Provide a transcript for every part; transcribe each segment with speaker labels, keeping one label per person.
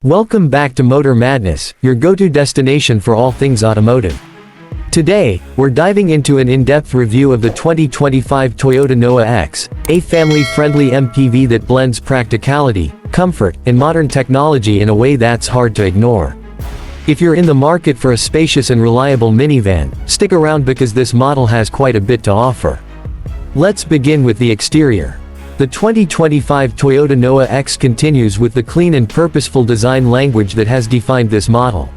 Speaker 1: Welcome back to Motor Madness, your go-to destination for all things automotive. Today, we're diving into an in-depth review of the 2025 Toyota Noah X, a family-friendly MPV that blends practicality, comfort, and modern technology in a way that's hard to ignore. If you're in the market for a spacious and reliable minivan, stick around because this model has quite a bit to offer. Let's begin with the exterior. The 2025 Toyota Noah X continues with the clean and purposeful design language that has defined this model.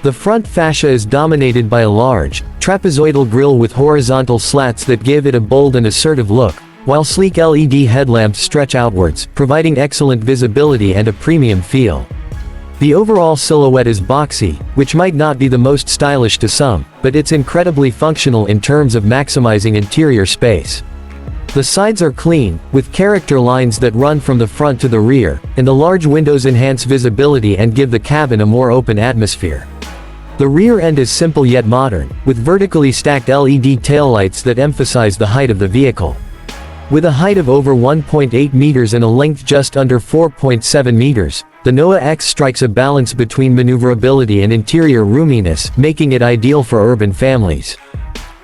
Speaker 1: The front fascia is dominated by a large, trapezoidal grille with horizontal slats that give it a bold and assertive look, while sleek LED headlamps stretch outwards, providing excellent visibility and a premium feel. The overall silhouette is boxy, which might not be the most stylish to some, but it's incredibly functional in terms of maximizing interior space. The sides are clean, with character lines that run from the front to the rear, and the large windows enhance visibility and give the cabin a more open atmosphere. The rear end is simple yet modern, with vertically stacked LED taillights that emphasize the height of the vehicle. With a height of over 1.8 meters and a length just under 4.7 meters, the Noah X strikes a balance between maneuverability and interior roominess, making it ideal for urban families.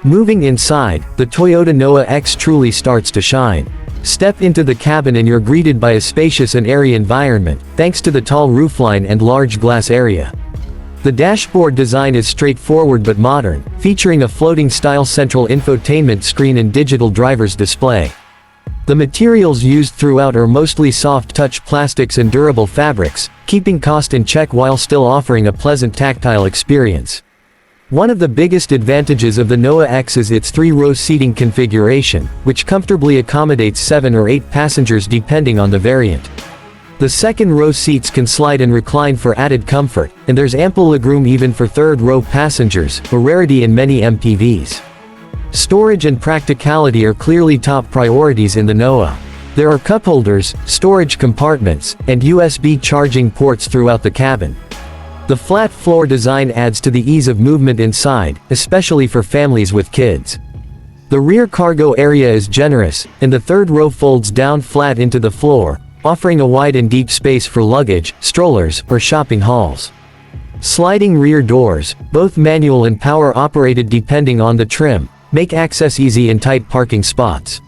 Speaker 1: Moving inside, the Toyota Noah X truly starts to shine. Step into the cabin and you're greeted by a spacious and airy environment, thanks to the tall roofline and large glass area. The dashboard design is straightforward but modern, featuring a floating-style central infotainment screen and digital driver's display. The materials used throughout are mostly soft-touch plastics and durable fabrics, keeping cost in check while still offering a pleasant tactile experience. One of the biggest advantages of the Noah X is its three-row seating configuration, which comfortably accommodates 7 or 8 passengers depending on the variant. The second-row seats can slide and recline for added comfort, and there's ample legroom even for third-row passengers, a rarity in many MPVs. Storage and practicality are clearly top priorities in the Noah. There are cup holders, storage compartments, and USB charging ports throughout the cabin. The flat floor design adds to the ease of movement inside, especially for families with kids. The rear cargo area is generous, and the third row folds down flat into the floor, offering a wide and deep space for luggage, strollers, or shopping hauls. Sliding rear doors, both manual and power-operated depending on the trim, make access easy in tight parking spots.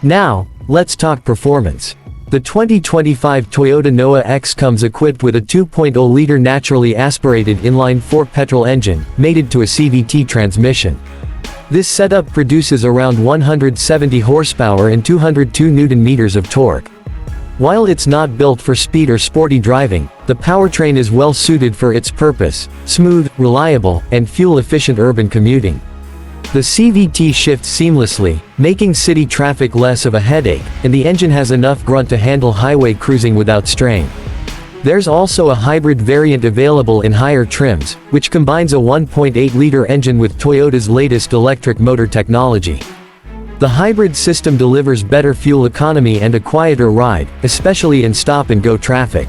Speaker 1: Now, let's talk performance. The 2025 Toyota Noah X comes equipped with a 2.0-liter naturally aspirated inline-4 petrol engine, mated to a CVT transmission. This setup produces around 170 horsepower and 202 Nm of torque. While it's not built for speed or sporty driving, the powertrain is well suited for its purpose: smooth, reliable, and fuel-efficient urban commuting. The CVT shifts seamlessly, making city traffic less of a headache, and the engine has enough grunt to handle highway cruising without strain. There's also a hybrid variant available in higher trims, which combines a 1.8-liter engine with Toyota's latest electric motor technology. The hybrid system delivers better fuel economy and a quieter ride, especially in stop-and-go traffic.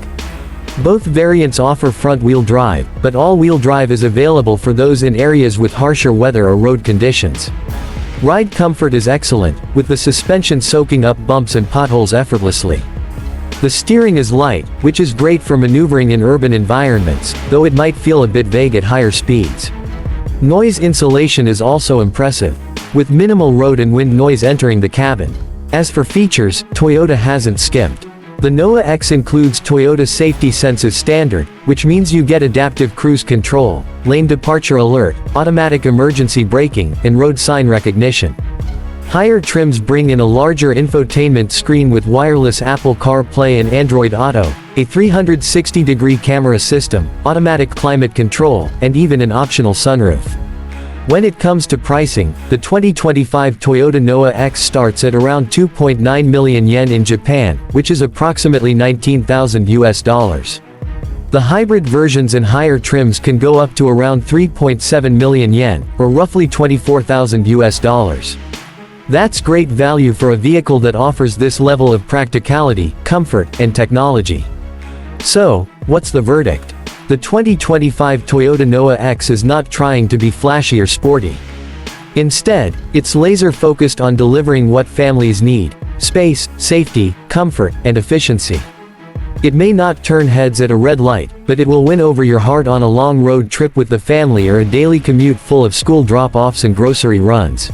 Speaker 1: Both variants offer front-wheel drive, but all-wheel drive is available for those in areas with harsher weather or road conditions. Ride comfort is excellent, with the suspension soaking up bumps and potholes effortlessly. The steering is light, which is great for maneuvering in urban environments, though it might feel a bit vague at higher speeds. Noise insulation is also impressive, with minimal road and wind noise entering the cabin. As for features, Toyota hasn't skimped. The Noah X includes Toyota Safety Senses standard, which means you get adaptive cruise control, lane departure alert, automatic emergency braking, and road sign recognition. Higher trims bring in a larger infotainment screen with wireless Apple CarPlay and Android Auto, a 360-degree camera system, automatic climate control, and even an optional sunroof. When it comes to pricing, the 2025 Toyota Noah X starts at around 2.9 million yen in Japan, which is approximately $19,000. The hybrid versions and higher trims can go up to around 3.7 million yen, or roughly $24,000. That's great value for a vehicle that offers this level of practicality, comfort, and technology. So, what's the verdict? The 2025 Toyota Noah X is not trying to be flashy or sporty. Instead, it's laser-focused on delivering what families need: space, safety, comfort, and efficiency. It may not turn heads at a red light, but it will win over your heart on a long road trip with the family or a daily commute full of school drop-offs and grocery runs.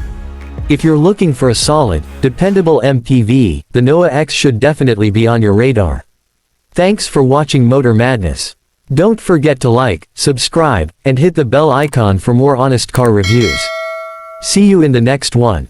Speaker 1: If you're looking for a solid, dependable MPV, the Noah X should definitely be on your radar. Thanks for watching Motor Madness. Don't forget to like, subscribe, and hit the bell icon for more honest car reviews. See you in the next one.